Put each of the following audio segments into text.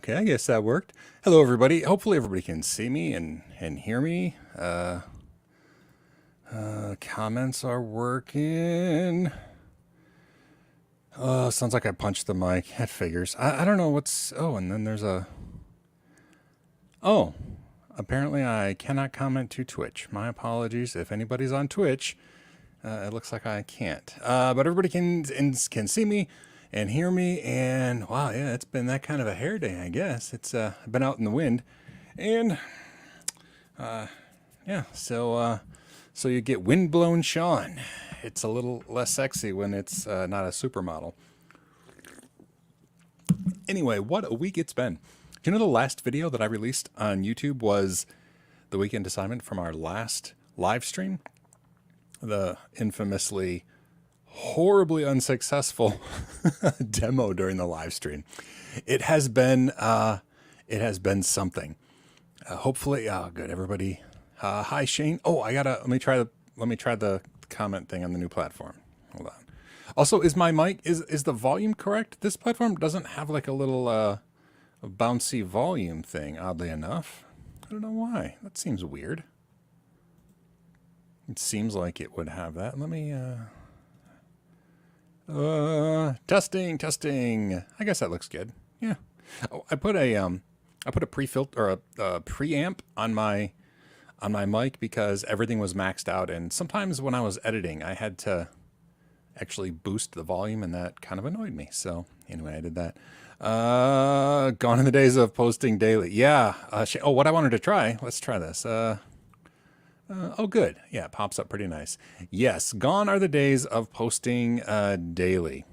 Okay, I guess that worked. Hello, everybody. Hopefully, everybody can see me and hear me. Comments are working. Oh, sounds like I punched the mic. That figures. I don't know what's. Oh, and then there's a. Oh, apparently I cannot comment to Twitch. My apologies. If anybody's on Twitch, it looks like I can't. But everybody can see me and hear me. And wow, yeah, it's been that kind of a hair day, I guess. It's been out in the wind, and yeah. So you get windblown Sean. It's a little less sexy when it's not a supermodel. Anyway, what a week it's been. Do you know the last video that I released on YouTube was the weekend assignment from our last live stream? The infamously horribly unsuccessful demo during the live stream. It has been something. Hopefully, oh good, everybody. Hi Shane. Oh, let me try the comment thing on the new platform. Hold on. Also, is my mic is the volume correct? This platform doesn't have like a little a bouncy volume thing, oddly enough. I don't know why. That seems weird. It seems like it would have that. Let me testing. I guess that looks good. Yeah. Oh, I put a pre-filter or a preamp on my mic because everything was maxed out, and sometimes when I was editing I had to actually boost the volume, and that kind of annoyed me. So anyway, I did that. Gone in the days of posting daily. Yeah. Oh, what I wanted to try. Let's try this. Oh, good. Yeah, it pops up pretty nice. Yes, gone are the days of posting daily.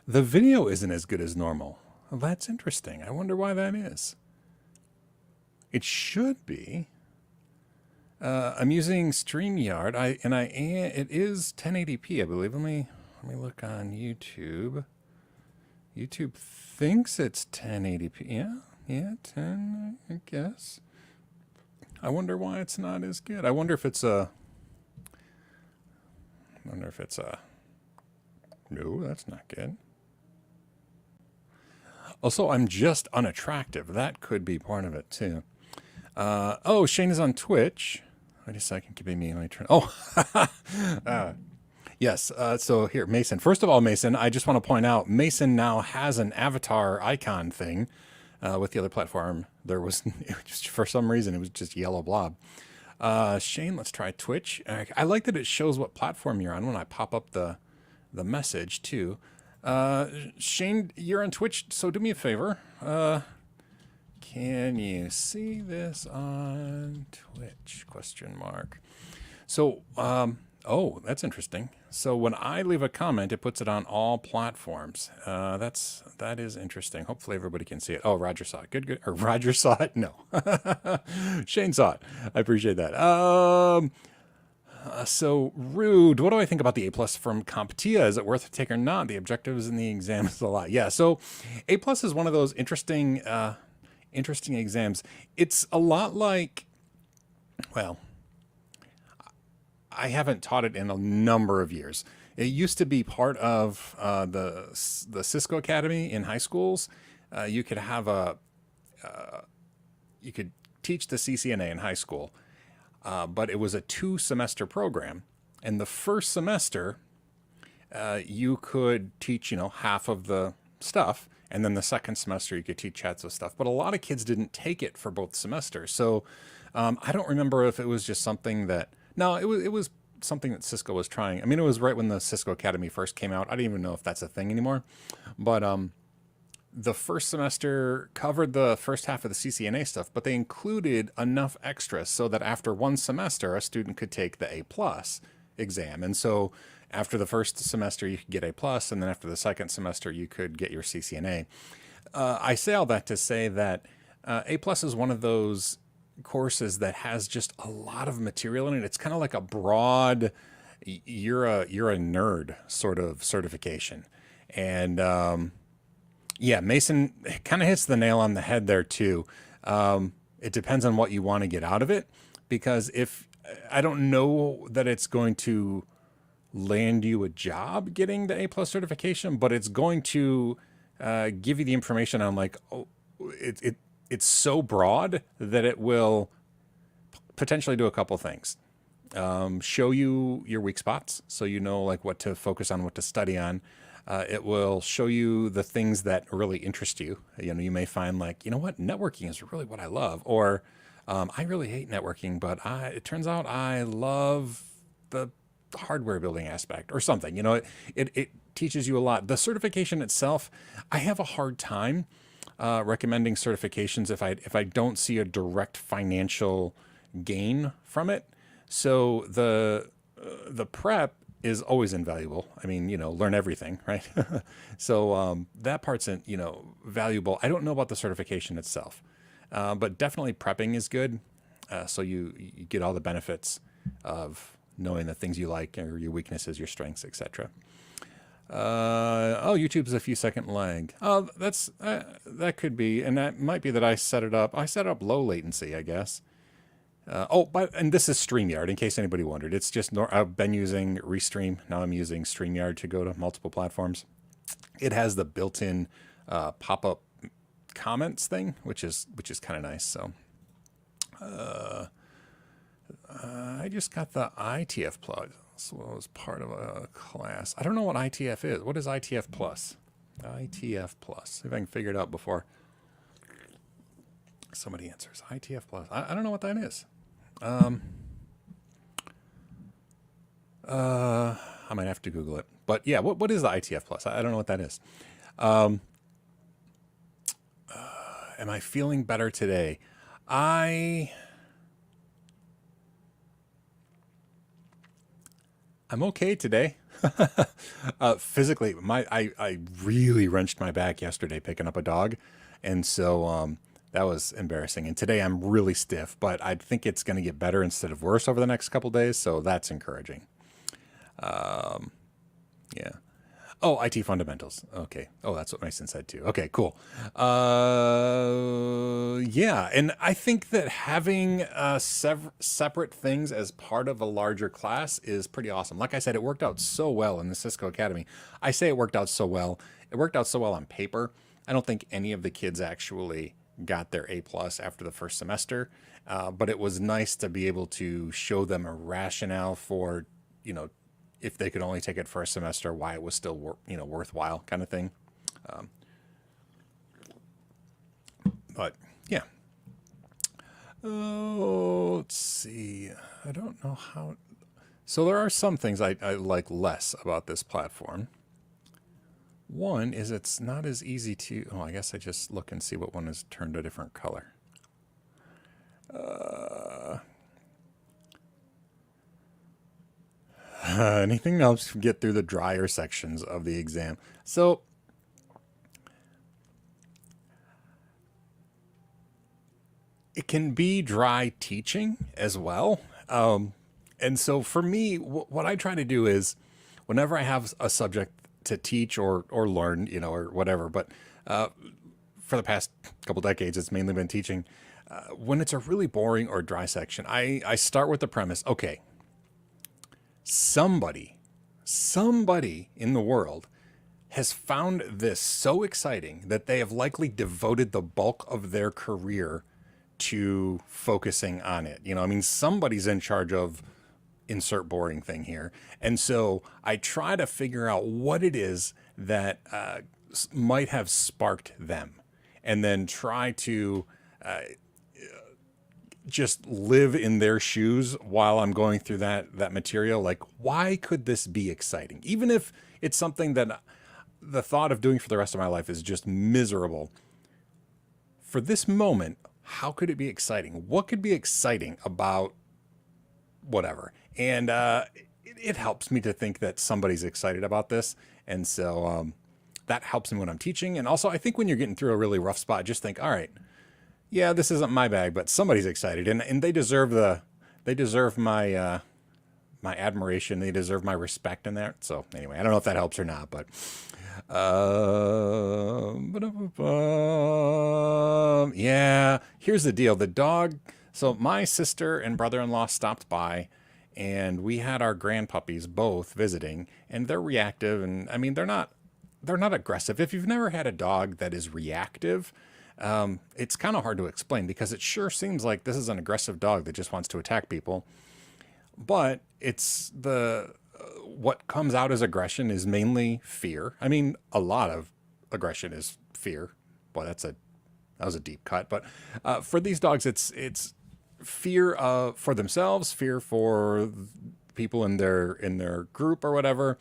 The video isn't as good as normal. Well, that's interesting. I wonder why that is. It should be. I'm using StreamYard. It is 1080p, I believe. Let me look on YouTube. YouTube thinks it's 1080p. Yeah, 10, I guess. I wonder why it's not as good. I wonder if it's a. No, that's not good. Also, I'm just unattractive. That could be part of it too. Oh, Shane is on Twitch. Wait a second, give me my turn. Oh, yes. So here, Mason. First of all, Mason, I just want to point out, Mason now has an avatar icon thing. With the other platform, there was just for some reason it was just yellow blob. Shane, let's try Twitch. I like that it shows what platform you're on when I pop up the message too. Shane, you're on Twitch, so do me a favor. Can you see this on Twitch? Question mark. So, oh, that's interesting. So when I leave a comment, it puts it on all platforms. That is interesting. Hopefully everybody can see it. Oh, Roger saw it. Good. Or Roger saw it. No, Shane saw it. I appreciate that. So rude. What do I think about the A+ from CompTIA? Is it worth a take or not? The objectives in the exam is a lot. Yeah. So A+ is one of those interesting exams. It's a lot like, well, I haven't taught it in a number of years. It used to be part of the Cisco Academy in high schools. You could have you could teach the CCNA in high school, but it was a 2-semester program. And the first semester, you could teach, half of the stuff. And then the second semester, you could teach chats of stuff. But a lot of kids didn't take it for both semesters. So I don't remember if it was just something that, no, it was something that Cisco was trying. I mean, it was right when the Cisco Academy first came out. I don't even know if that's a thing anymore. But the first semester covered the first half of the CCNA stuff, but they included enough extras so that after one semester, a student could take the A+ exam. And so after the first semester, you could get A+, and then after the second semester, you could get your CCNA. I say all that to say that A+ is one of those courses that has just a lot of material in it. It's kind of like a broad, you're a nerd sort of certification. And yeah, Mason kind of hits the nail on the head there too. It depends on what you want to get out of it, because if I don't know that it's going to land you a job getting the A+ certification, but it's going to give you the information on like, it's so broad that it will potentially do a couple things. Show you your weak spots so you know like what to focus on, what to study on. It will show you the things that really interest you. You know, you may find like, you know what, networking is really what I love, or I really hate networking, but it turns out I love the hardware building aspect or something. You know, it teaches you a lot. The certification itself, I have a hard time recommending certifications if I don't see a direct financial gain from it. So the prep is always invaluable. I mean, you know, learn everything, right? So that part's you know, valuable. I don't know about the certification itself, but definitely prepping is good. So you get all the benefits of knowing the things you like or your weaknesses, your strengths, etc. Oh, YouTube's a few second lag. Oh, that's that could be, and that might be that I set it up. I set up low latency, I guess. And this is StreamYard, in case anybody wondered. It's just, I've been using Restream. Now I'm using StreamYard to go to multiple platforms. It has the built-in pop-up comments thing, which is kind of nice. So I just got the ITF plug. So it was part of a class. I don't know what ITF is. What is ITF Plus? ITF Plus. See if I can figure it out before somebody answers. ITF Plus. I don't know what that is. I might have to Google it. But yeah, what is the ITF Plus? I don't know what that is. Am I feeling better today? I'm okay today. Physically, I really wrenched my back yesterday picking up a dog, and so that was embarrassing. And today I'm really stiff, but I think it's going to get better instead of worse over the next couple days, so that's encouraging. Yeah. Oh, IT fundamentals. Okay. Oh, that's what Mason said too. Okay, cool. Yeah, and I think that having separate things as part of a larger class is pretty awesome. Like I said, it worked out so well in the Cisco Academy. I say it worked out so well. It worked out so well on paper. I don't think any of the kids actually got their A plus after the first semester, but it was nice to be able to show them a rationale for, you know, if they could only take it for a semester, why it was still worthwhile kind of thing. But yeah. Oh, let's see. I don't know how. So there are some things I like less about this platform. One is it's not as easy to. Oh, I guess I just look and see what one is turned a different color. Anything else to get through the drier sections of the exam. So it can be dry teaching as well. And so for me, what I try to do is whenever I have a subject to teach or learn, you know, or whatever, but for the past couple decades, it's mainly been teaching. When it's a really boring or dry section, I start with the premise, okay, somebody in the world has found this so exciting that they have likely devoted the bulk of their career to focusing on it. You know, I mean, somebody's in charge of insert boring thing here. And so I try to figure out what it is that might have sparked them, and then try to just live in their shoes while I'm going through that material. Like, why could this be exciting? Even if it's something that the thought of doing for the rest of my life is just miserable. For this moment, how could it be exciting? What could be exciting about whatever? And it helps me to think that somebody's excited about this. And so that helps me when I'm teaching. And also, I think when you're getting through a really rough spot, just think, all right, yeah, this isn't my bag, but somebody's excited, and they deserve my my admiration. They deserve my respect in that. So anyway, I don't know if that helps or not, but yeah, here's the deal. The dog. So my sister and brother-in-law stopped by, and we had our grandpuppies both visiting, and they're reactive, and I mean they're not aggressive. If you've never had a dog that is reactive, It's kind of hard to explain because it sure seems like this is an aggressive dog that just wants to attack people, but it's the what comes out as aggression is mainly fear. I mean, a lot of aggression is fear. Boy, that was a deep cut. But for these dogs, it's fear for themselves, fear for people in their group or whatever,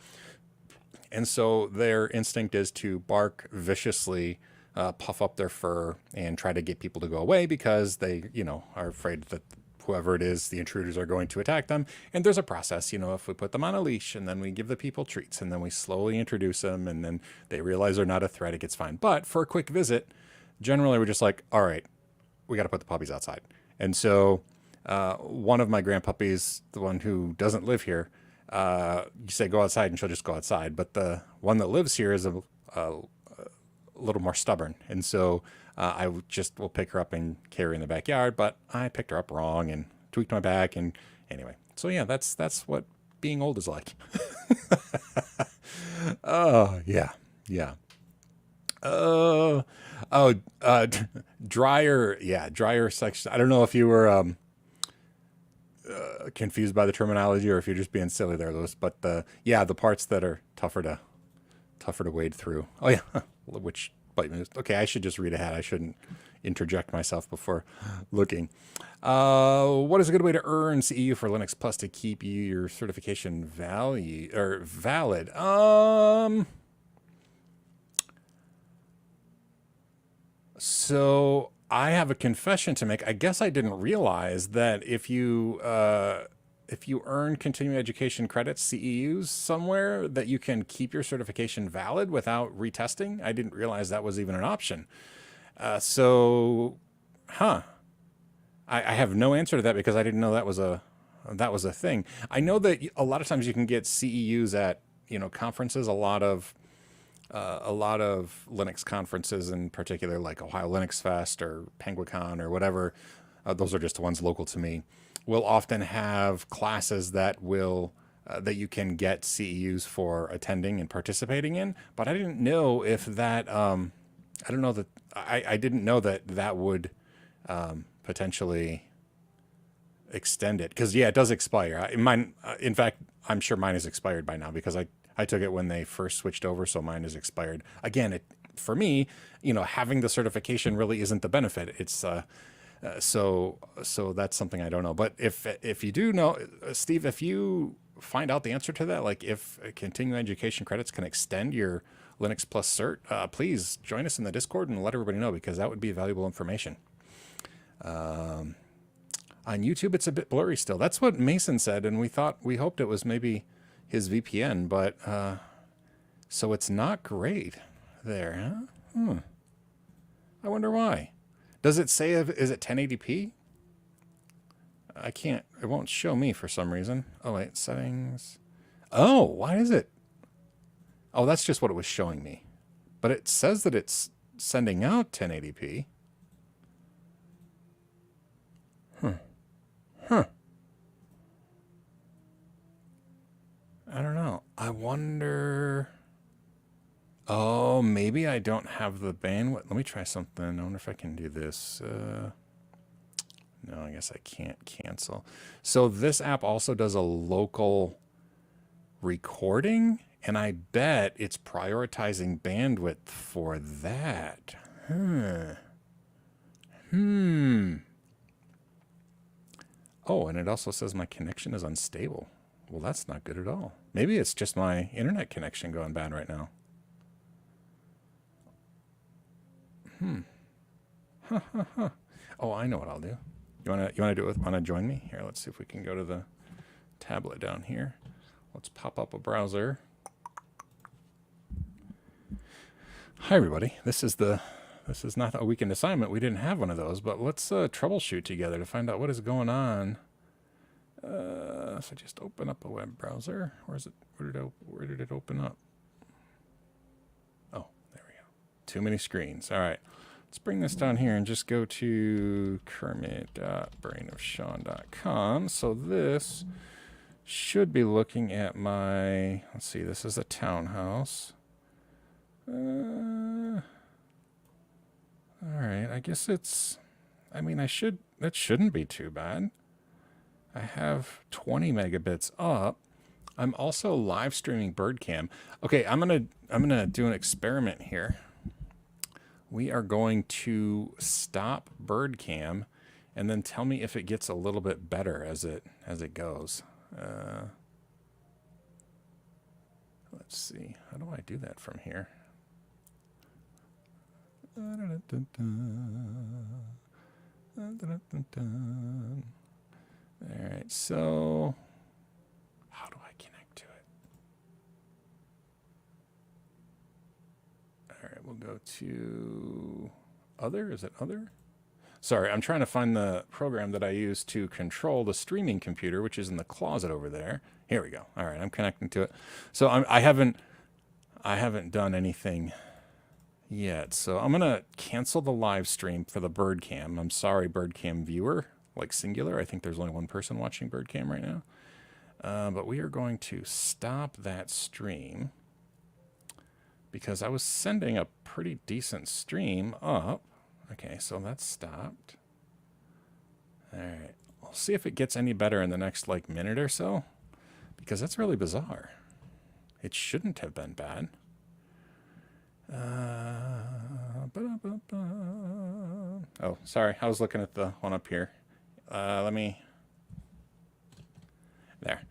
and so their instinct is to bark viciously, puff up their fur, and try to get people to go away because they, are afraid that whoever it is, the intruders, are going to attack them. And there's a process, if we put them on a leash and then we give the people treats and then we slowly introduce them and then they realize they're not a threat, it gets fine. But for a quick visit, generally we're just like, all right, we got to put the puppies outside. And so one of my grandpuppies, the one who doesn't live here, you say go outside and she'll just go outside. But the one that lives here is a little more stubborn. And so I just will pick her up and carry her in the backyard. But I picked her up wrong and tweaked my back. And anyway, so yeah, that's what being old is like. Oh, yeah. Yeah. Dryer. Yeah. Dryer section. I don't know if you were, confused by the terminology or if you're just being silly there, Lewis, but the parts that are tougher to wade through. Oh yeah. Which bite moves. Okay. I should just read ahead. I shouldn't interject myself before looking. What is a good way to earn CEU for Linux Plus to keep your certification valid? So I have a confession to make. I guess I didn't realize that if you earn continuing education credits, CEUs somewhere, that you can keep your certification valid without retesting. I didn't realize that was even an option. I have no answer to that because I didn't know that was a thing. I know that a lot of times you can get CEUs at conferences. A lot of Linux conferences, in particular, like Ohio Linux Fest or Penguicon or whatever, those are just the ones local to me, will often have classes that that you can get CEUs for attending and participating in. But I didn't know if that. I don't know that. I didn't know that would potentially extend it because it does expire. Mine, in fact, I'm sure mine is expired by now because I took it when they first switched over, so mine is expired. Again, for me, having the certification really isn't the benefit. It's so that's something I don't know. But if you do know, Steve, if you find out the answer to that, like if continuing education credits can extend your Linux Plus cert, please join us in the Discord and let everybody know because that would be valuable information. On YouTube, it's a bit blurry still. That's what Mason said, and we hoped it was maybe his VPN, but so it's not great there, huh? I wonder why. Does it say is it 1080p? I can't. It won't show me for some reason. Oh wait, settings. Oh, why is it? Oh, that's just what it was showing me. But it says that it's sending out 1080p. Huh. I don't know. I wonder. Oh, maybe I don't have the bandwidth. Let me try something. I wonder if I can do this. No, I guess I can't cancel. So this app also does a local recording, and I bet it's prioritizing bandwidth for that. Oh, and it also says my connection is unstable. Well, that's not good at all. Maybe it's just my internet connection going bad right now. Oh, I know what I'll do. You wanna do it? Wanna join me? Here, let's see if we can go to the tablet down here. Let's pop up a browser. Hi everybody. This is not a weekend assignment. We didn't have one of those, but let's troubleshoot together to find out what is going on. So just open up a web browser. Where is it? Where did it open up? Oh, there we go. Too many screens. All right. Let's bring this down here and just go to kermit.brainofsean.com. So this should be looking at my, let's see, this is a townhouse. All right, I guess it's, I mean, that shouldn't be too bad. I have 20 megabits up. I'm also live streaming BirdCam. Okay, I'm gonna do an experiment here. We are going to stop BirdCam, and then tell me if it gets a little bit better as it goes. Let's see. How do I do that from here? All right, so how do I connect to it? All right, we'll go to other. Is it other? Sorry, I'm trying to find the program that I use to control the streaming computer, which is in the closet over there. Here we go. All right, I'm connecting to it. So I haven't done anything yet. So I'm gonna cancel the live stream for the BirdCam. I'm sorry, BirdCam viewer, like singular. I think there's only one person watching BirdCam right now. But we are going to stop that stream because I was sending a pretty decent stream up. Okay, so that's stopped. All right, we'll see if it gets any better in the next like minute or so, because that's really bizarre. It shouldn't have been bad. Oh, sorry, I was looking at the one up here. Let me. There.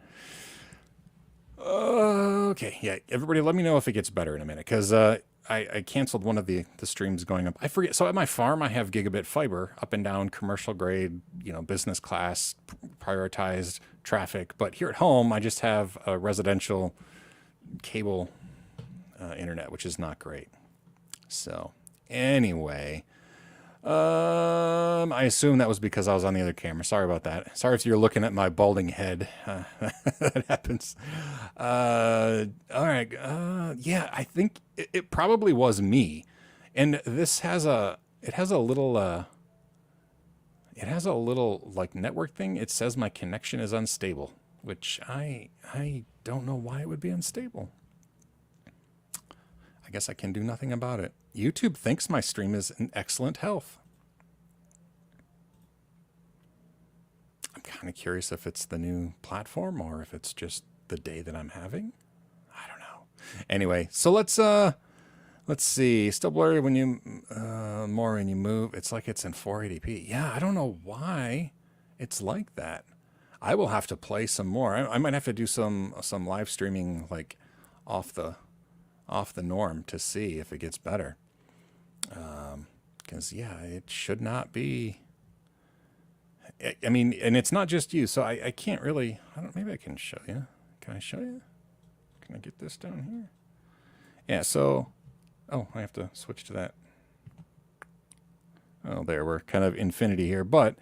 Okay, yeah, everybody let me know if it gets better in a minute, because I canceled one of the streams going up. I forget. So at my farm, I have gigabit fiber up and down, commercial grade, business class, prioritized traffic. But here at home, I just have a residential cable internet, which is not great. So anyway, I assume that was because I was on the other camera. Sorry about that. Sorry if you're looking at my balding head. That happens. All right. Yeah, I think it probably was me. And this has it has a little like network thing. It says my connection is unstable, which I don't know why it would be unstable. I guess I can do nothing about it. YouTube thinks my stream is in excellent health. I'm kind of curious if it's the new platform or if it's just the day that I'm having. I don't know. Anyway, so let's see. Still blurry when you more when you move. It's like it's in 480p. Yeah, I don't know why it's like that. I will have to play some more. I might have to do some live streaming like off the norm to see if it gets better. Because yeah, it should not be. I mean, and it's not just you, so I can't really. Maybe I can show you. Can I show you? Can I get this down here? Yeah. So, oh, I have to switch to that. Oh, there, we're kind of infinity here, but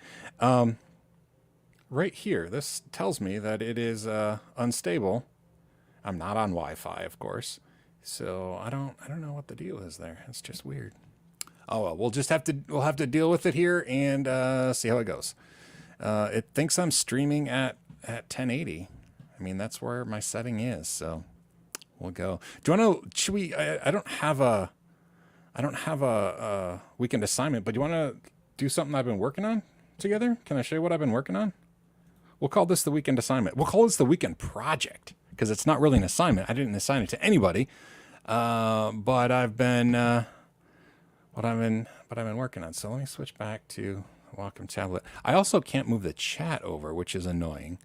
right here, this tells me that it is unstable. I'm not on Wi-Fi, of course. So I don't know what the deal is there. It's just weird. Oh well, we'll have to deal with it here and see how it goes. It thinks I'm streaming at 1080. I mean, that's where my setting is. So we'll go. Do you want to? Should we? I don't have a weekend assignment, but do you want to do something I've been working on together? Can I show you what I've been working on? We'll call this the weekend assignment. We'll call this the weekend project because it's not really an assignment. I didn't assign it to anybody, but I've been working on. So let me switch back to Wacom tablet. I also can't move the chat over, which is annoying.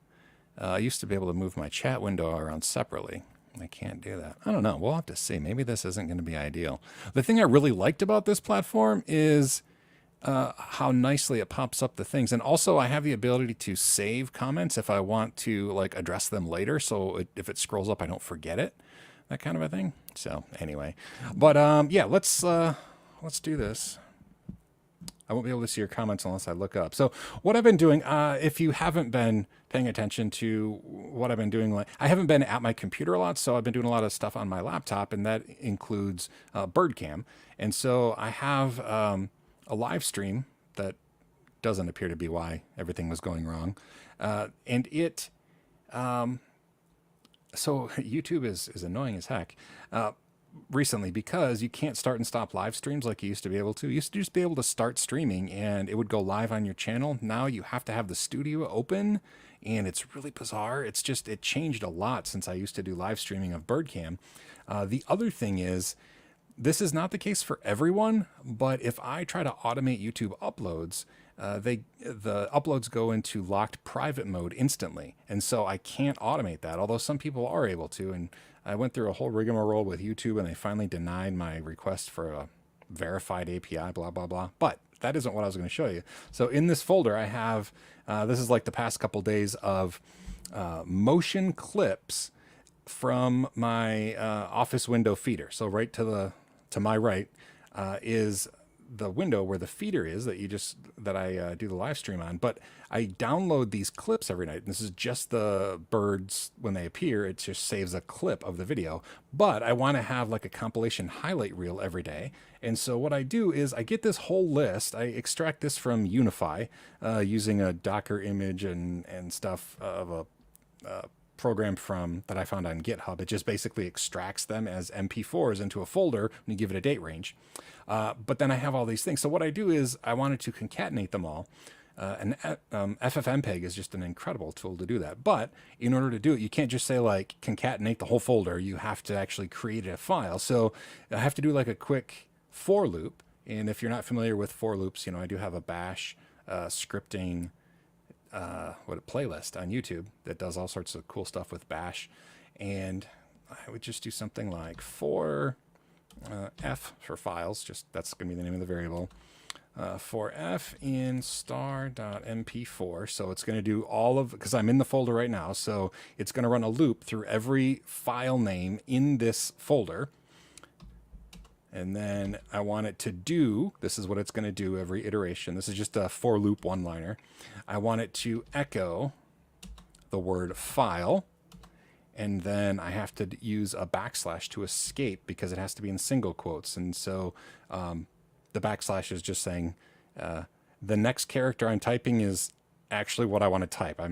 I used to be able to move my chat window around separately. I can't do that. I don't know. We'll have to see. Maybe this isn't going to be ideal. The thing I really liked about this platform is how nicely it pops up the things. And also I have the ability to save comments if I want to like address them later. So if it scrolls up, I don't forget it, that kind of a thing. So anyway, but yeah, let's do this. I won't be able to see your comments unless I look up. So what I've been doing, if you haven't been paying attention to what I've been doing, like I haven't been at my computer a lot, so I've been doing a lot of stuff on my laptop, and that includes BirdCam. And so I have a live stream that doesn't appear to be why everything was going wrong. And it, so YouTube is annoying as heck. recently because you can't start and stop live streams like you used to be able to. You used to just be able to start streaming and it would go live on your channel. Now you have to have the studio open, and it's really bizarre. It's just, it changed a lot since I used to do live streaming of Birdcam. The other thing is, this is not the case for everyone, but if I try to automate YouTube uploads, the uploads go into locked private mode instantly, and so I can't automate that. Although some people are able to, and I went through a whole rigmarole with YouTube, and they finally denied my request for a verified API, blah blah blah. But that isn't what I was going to show you. So in this folder, I have this is like the past couple days of motion clips from my office window feeder. So right to my right is the window where the feeder is that I do the live stream on. But I download these clips every night. And this is just the birds when they appear. It just saves a clip of the video. But I want to have like a compilation highlight reel every day. And so what I do is I get this whole list. I extract this from Unify using a Docker image and stuff of a program from that I found on GitHub. It just basically extracts them as MP4s into a folder and you give it a date range. But then I have all these things. So what I do is I wanted to concatenate them all. And FFmpeg is just an incredible tool to do that. But in order to do it, you can't just say like concatenate the whole folder. You have to actually create a file. So I have to do like a quick for loop. And if you're not familiar with for loops, I do have a bash scripting playlist on YouTube that does all sorts of cool stuff with bash. And I would just do something like for f for files, just that's going to be the name of the variable, for f in star.mp4. So it's going to do all of, because I'm in the folder right now, so it's going to run a loop through every file name in this folder. And then I want it to do, this is what it's going to do every iteration. This is just a for loop one-liner. I want it to echo the word file, and then I have to use a backslash to escape because it has to be in single quotes. And so the backslash is just saying the next character I'm typing is actually what I want to type. I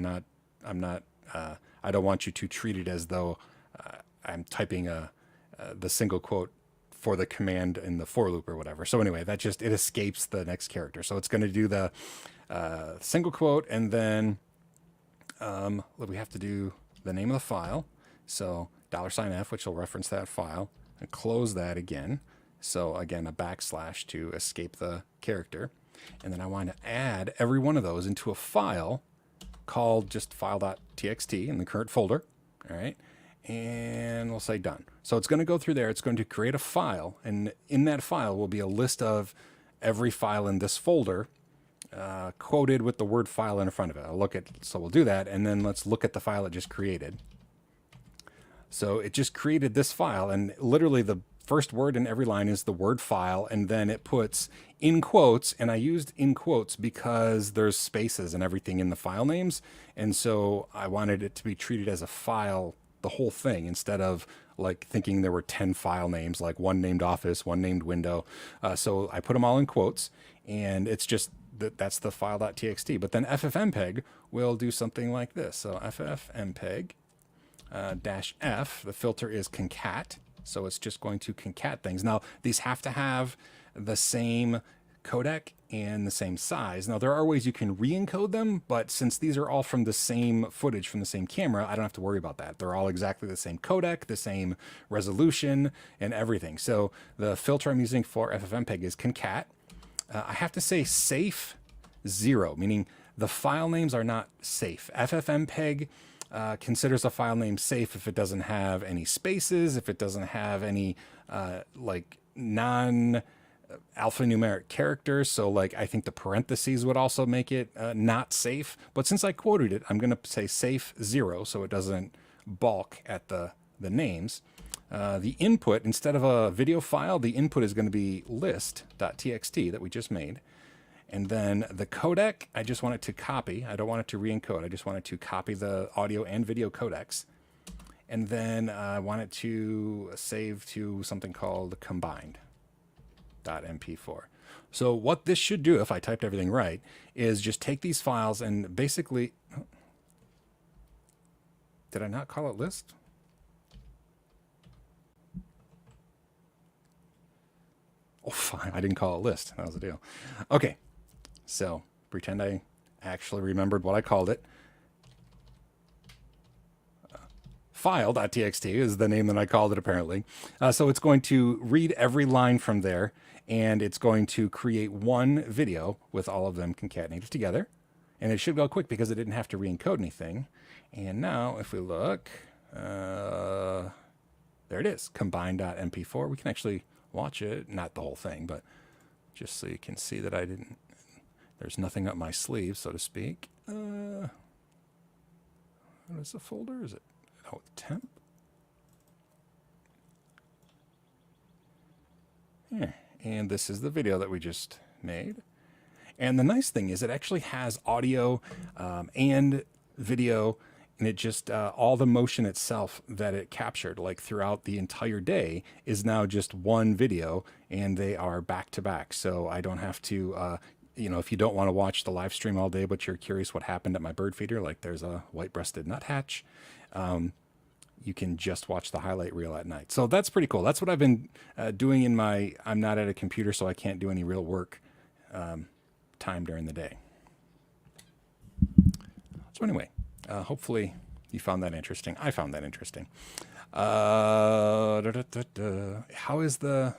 don't want you to treat it as though I'm typing the single quote for the command in the for loop or whatever. So anyway, it escapes the next character. So it's going to do the single quote, and then we have to do the name of the file. So $f, which will reference that file, and close that again. So again, a backslash to escape the character. And then I want to add every one of those into a file called just file.txt in the current folder. All right. And we'll say done. So it's going to go through there. It's going to create a file. And in that file will be a list of every file in this folder quoted with the word file in front of it. So we'll do that. And then let's look at the file it just created. So it just created this file, and literally the first word in every line is the word file, and then it puts in quotes, and I used in quotes because there's spaces and everything in the file names, and so I wanted it to be treated as a file, the whole thing, instead of like thinking there were 10 file names, like one named Office, one named Window. So I put them all in quotes, and it's just that's the file.txt. But then FFmpeg will do something like this. So FFmpeg -f, the filter is concat, so it's just going to concat things. Now, these have to have the same codec and the same size. Now, there are ways you can re-encode them, but since these are all from the same footage from the same camera, I don't have to worry about that. They're all exactly the same codec, the same resolution, and everything. So the filter I'm using for FFmpeg is concat. I have to say safe 0, meaning the file names are not safe. FFmpeg considers a file name safe if it doesn't have any spaces, if it doesn't have any like non-alphanumeric characters. So like I think the parentheses would also make it not safe. But since I quoted it, I'm going to say safe 0 so it doesn't balk at the names. The input, instead of a video file, the input is going to be list.txt that we just made. And then the codec, I just want it to copy. I don't want it to re-encode. I just want it to copy the audio and video codecs. And then I want it to save to something called combined.mp4. So what this should do, if I typed everything right, is just take these files and basically... Did I not call it list? Oh, fine. I didn't call it list. That was the deal. Okay. So pretend I actually remembered what I called it. File.txt is the name that I called it, apparently. So it's going to read every line from there, and it's going to create one video with all of them concatenated together. And it should go quick because it didn't have to re-encode anything. And now, if we look, there it is, combine.mp4. We can actually watch it, not the whole thing, but just so you can see that I didn't, there's nothing up my sleeve, so to speak. What is the folder? Is it? Oh, temp. Yeah. And this is the video that we just made. And the nice thing is it actually has audio and video, and it just, all the motion itself that it captured, like throughout the entire day, is now just one video, and they are back to back. So I don't have to, you know, if you don't want to watch the live stream all day, but you're curious what happened at my bird feeder, like there's a white-breasted nuthatch, you can just watch the highlight reel at night. So that's pretty cool. That's what I've been doing in my, I'm not at a computer, so I can't do any real work time during the day. So anyway, hopefully you found that interesting. I found that interesting. How is the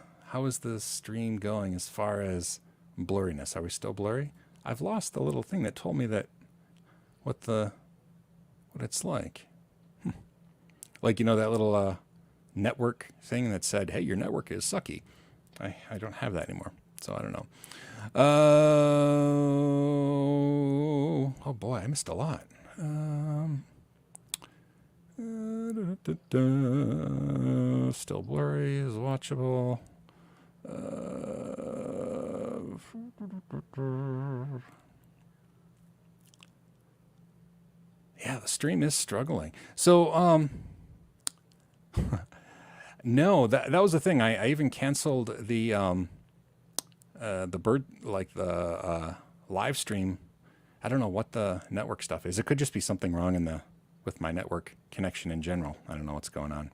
stream going as far as blurriness? Are we still blurry? I've lost the little thing that told me that what it's like. Like, you know, that little network thing that said, hey, your network is sucky. I don't have that anymore, so I don't know. Oh boy, I missed a lot. Still blurry, is watchable. Yeah, the stream is struggling. So, no, that was the thing. I even canceled the bird, like the live stream. I don't know what the network stuff is. It could just be something wrong in with my network connection in general. I don't know what's going on.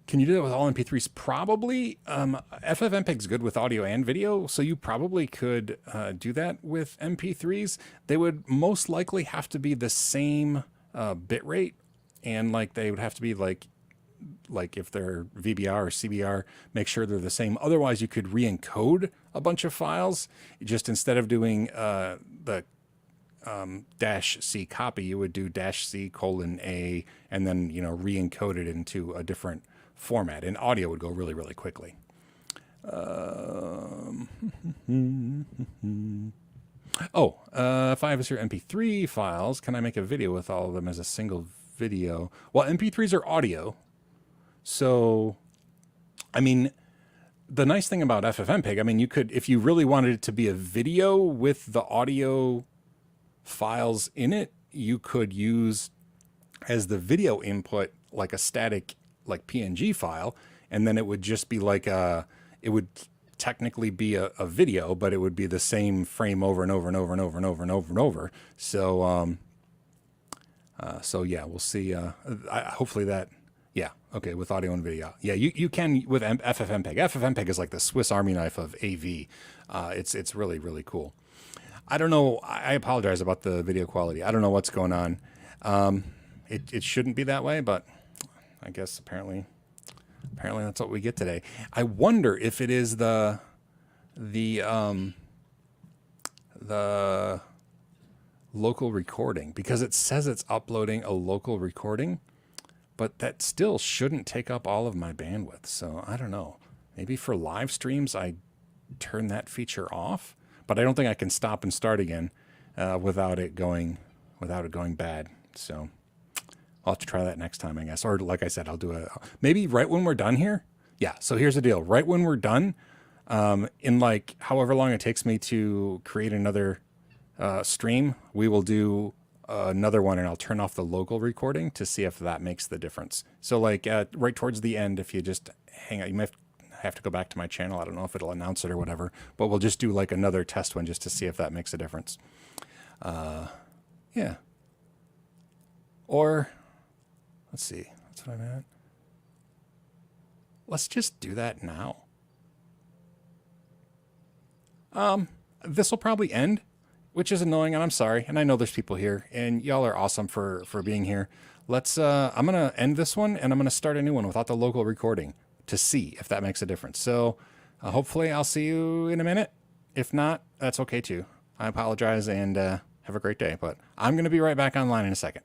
Can you do that with all MP3s? Probably. FFmpeg's good with audio and video, so you probably could do that with MP3s. They would most likely have to be the same bit rate, and like they would have to be like if they're VBR or CBR, make sure they're the same. Otherwise, you could re-encode a bunch of files. Just instead of doing the -C copy, you would do -C:(A), and then, you know, re-encode it into a different format. And audio would go really, really quickly. If I have your MP3 files, can I make a video with all of them as a single video? Well, MP3s are audio. So, I mean, the nice thing about FFmpeg, I mean, you could, if you really wanted it to be a video with the audio files in it, you could use as the video input like a static like PNG file, and then it would just be like it would technically be a video, but it would be the same frame over and over and over and over and over and over and over. So so yeah, we'll see. Hopefully that, yeah, okay, with audio and video. Yeah, you can with FFmpeg. FFmpeg is like the Swiss Army knife of AV. It's really, really cool. I don't know. I apologize about the video quality. I don't know what's going on. It shouldn't be that way, but I guess apparently that's what we get today. I wonder if it is the local recording, because it says it's uploading a local recording, but that still shouldn't take up all of my bandwidth. So I don't know. Maybe for live streams I turn that feature off, but I don't think I can stop and start again without it going bad. So I'll have to try that next time, I guess. Or like I said, I'll do maybe right when we're done here. Yeah, so here's the deal. Right when we're done, in like however long it takes me to create another stream, we will do another one, and I'll turn off the local recording to see if that makes the difference. So like right towards the end, if you just hang out, you might have to go back to my channel. I don't know if it'll announce it or whatever, but we'll just do like another test one just to see if that makes a difference. Yeah. Or let's see, that's what I'm at. Let's just do that now. This will probably end, which is annoying, and I'm sorry. And I know there's people here, and y'all are awesome for being here. Let's. I'm gonna end this one, and I'm gonna start a new one without the local recording to see if that makes a difference. So, hopefully, I'll see you in a minute. If not, that's okay too. I apologize, and have a great day. But I'm gonna be right back online in a second.